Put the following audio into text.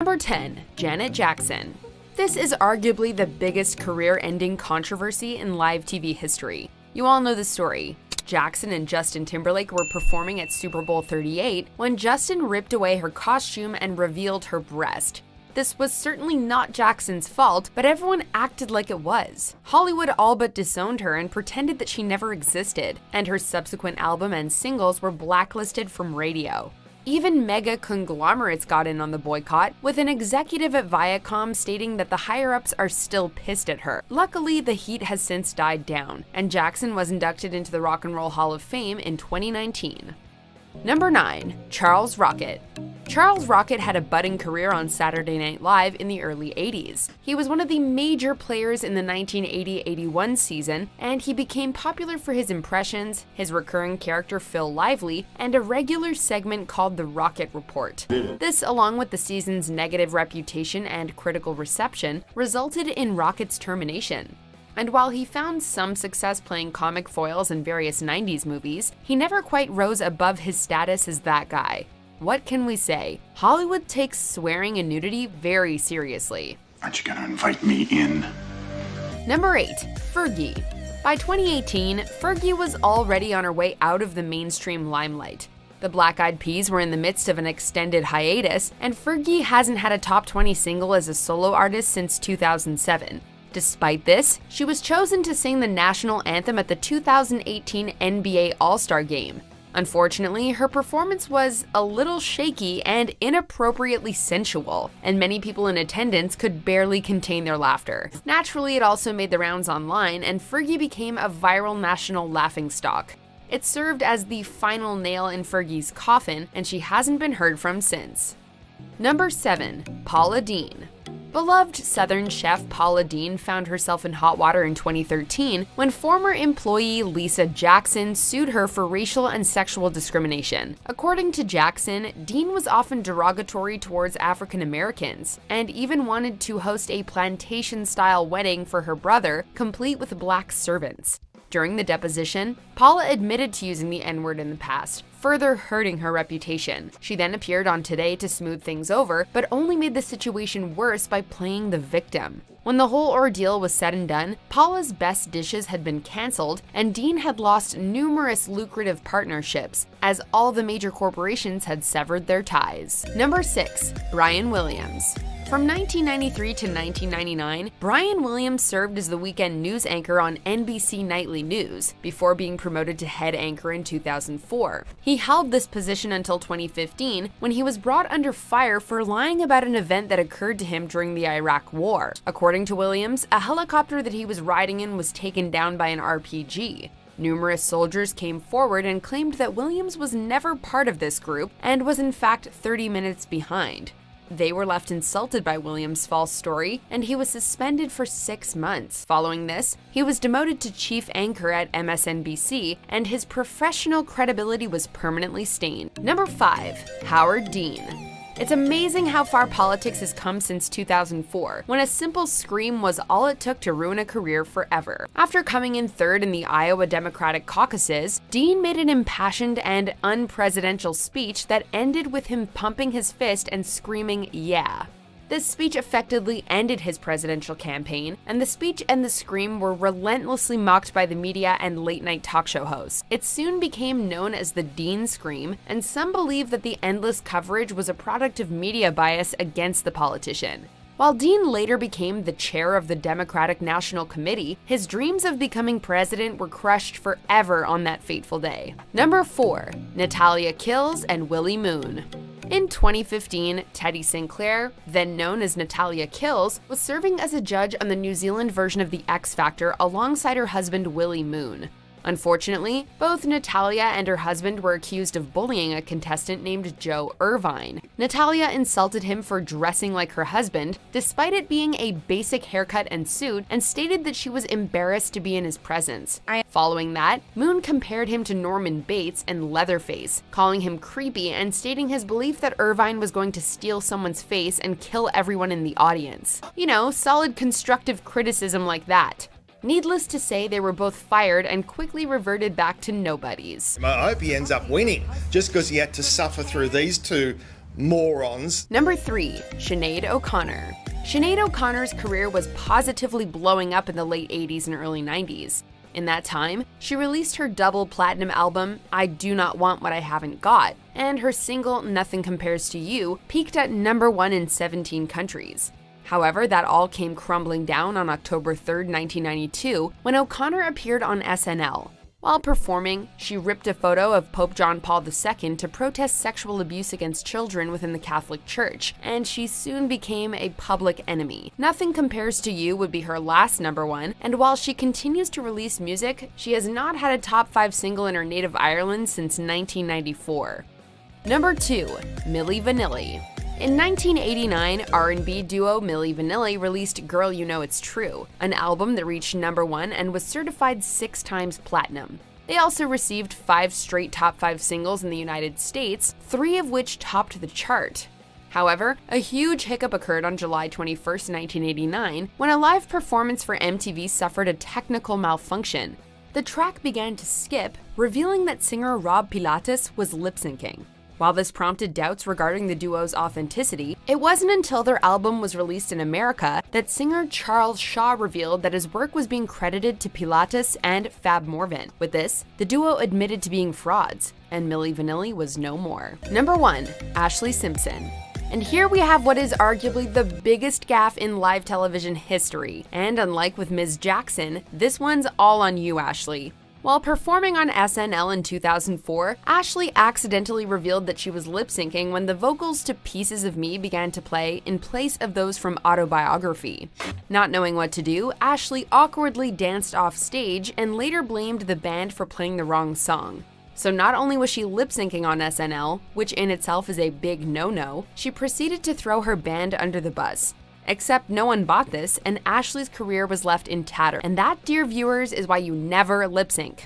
Number 10. Janet Jackson. This is arguably the biggest career-ending controversy in live TV history. You all know the story. Jackson and Justin Timberlake were performing at Super Bowl 38 when Justin ripped away her costume and revealed her breast. This was certainly not Jackson's fault, but everyone acted like it was. Hollywood all but disowned her and pretended that she never existed, and her subsequent album and singles were blacklisted from radio. Even mega conglomerates got in on the boycott, with an executive at Viacom stating that the higher-ups are still pissed at her. Luckily, the heat has since died down, and Jackson was inducted into the Rock and Roll Hall of Fame in 2019. Number 9. Charles Rocket. Charles Rocket had a budding career on Saturday Night Live in the early 80s. He was one of the major players in the 1980-81 season, and he became popular for his impressions, his recurring character Phil Lively, and a regular segment called The Rocket Report. This, along with the season's negative reputation and critical reception, resulted in Rocket's termination. And while he found some success playing comic foils in various 90s movies, he never quite rose above his status as that guy. What can we say? Hollywood takes swearing and nudity very seriously. Aren't you gonna invite me in? Number 8. Fergie. By 2018, Fergie was already on her way out of the mainstream limelight. The Black Eyed Peas were in the midst of an extended hiatus, and Fergie hasn't had a top 20 single as a solo artist since 2007. Despite this, she was chosen to sing the national anthem at the 2018 NBA All-Star Game. Unfortunately, her performance was a little shaky and inappropriately sensual, and many people in attendance could barely contain their laughter. Naturally, it also made the rounds online, and Fergie became a viral national laughingstock. It served as the final nail in Fergie's coffin, and she hasn't been heard from since. Number 7. Paula Deen. Beloved Southern chef Paula Deen found herself in hot water in 2013 when former employee Lisa Jackson sued her for racial and sexual discrimination. According to Jackson, Deen was often derogatory towards African Americans and even wanted to host a plantation-style wedding for her brother, complete with black servants. During the deposition, Paula admitted to using the N-word in the past, further hurting her reputation. She then appeared on Today to smooth things over, but only made the situation worse by playing the victim. When the whole ordeal was said and done, Paula's best dishes had been canceled, and Deen had lost numerous lucrative partnerships, as all the major corporations had severed their ties. Number 6. Brian Williams. From 1993 to 1999, Brian Williams served as the weekend news anchor on NBC Nightly News, before being promoted to head anchor in 2004. He held this position until 2015, when he was brought under fire for lying about an event that occurred to him during the Iraq War. According to Williams, a helicopter that he was riding in was taken down by an RPG. Numerous soldiers came forward and claimed that Williams was never part of this group and was in fact 30 minutes behind. They were left insulted by Williams' false story, and he was suspended for 6 months. Following this, he was demoted to chief anchor at MSNBC, and his professional credibility was permanently stained. Number 5. Howard Dean. It's amazing how far politics has come since 2004, when a simple scream was all it took to ruin a career forever. After coming in third in the Iowa Democratic caucuses, Dean made an impassioned and unpresidential speech that ended with him pumping his fist and screaming, "Yeah." This speech effectively ended his presidential campaign, and the speech and the scream were relentlessly mocked by the media and late-night talk show hosts. It soon became known as the Dean Scream, and some believe that the endless coverage was a product of media bias against the politician. While Dean later became the chair of the Democratic National Committee, his dreams of becoming president were crushed forever on that fateful day. Number 4. Natalia Kills and Willie Moon. In 2015, Teddy Sinclair, then known as Natalia Kills, was serving as a judge on the New Zealand version of The X Factor alongside her husband Willie Moon. Unfortunately, both Natalia and her husband were accused of bullying a contestant named Joe Irvine. Natalia insulted him for dressing like her husband, despite it being a basic haircut and suit, and stated that she was embarrassed to be in his presence. Following that, Moon compared him to Norman Bates and Leatherface, calling him creepy and stating his belief that Irvine was going to steal someone's face and kill everyone in the audience. You know, solid constructive criticism like that. Needless to say, they were both fired and quickly reverted back to nobodies. I hope he ends up winning, just because he had to suffer through these two Morons. Number 3. Sinead O'Connor. Sinead O'Connor's career was positively blowing up in the late 80s and early 90s. In that time, she released her double platinum album, I Do Not Want What I Haven't Got, and her single Nothing Compares to You peaked at number 1 in 17 countries. However, that all came crumbling down on October 3, 1992, when O'Connor appeared on SNL. While performing, she ripped a photo of Pope John Paul II to protest sexual abuse against children within the Catholic Church, and she soon became a public enemy. Nothing Compares to You would be her last number 1, and while she continues to release music, she has not had a top 5 single in her native Ireland since 1994. Number 2. Milli Vanilli. In 1989, R&B duo Milli Vanilli released Girl You Know It's True, an album that reached number 1 and was certified 6 times platinum. They also received 5 straight top 5 singles in the United States, 3 of which topped the chart. However, a huge hiccup occurred on July 21, 1989, when a live performance for MTV suffered a technical malfunction. The track began to skip, revealing that singer Rob Pilatus was lip-syncing. While this prompted doubts regarding the duo's authenticity, it wasn't until their album was released in America that singer Charles Shaw revealed that his work was being credited to Pilatus and Fab Morvan. With this, the duo admitted to being frauds, and Milli Vanilli was no more. Number 1. Ashlee Simpson. And here we have what is arguably the biggest gaffe in live television history. And unlike with Ms. Jackson, this one's all on you, Ashlee. While performing on SNL in 2004, Ashlee accidentally revealed that she was lip-syncing when the vocals to Pieces of Me began to play in place of those from Autobiography. Not knowing what to do, Ashlee awkwardly danced off stage and later blamed the band for playing the wrong song. So not only was she lip-syncing on SNL, which in itself is a big no-no, she proceeded to throw her band under the bus. Except no one bought this, and Ashlee's career was left in tatters. And that, dear viewers, is why you never lip sync.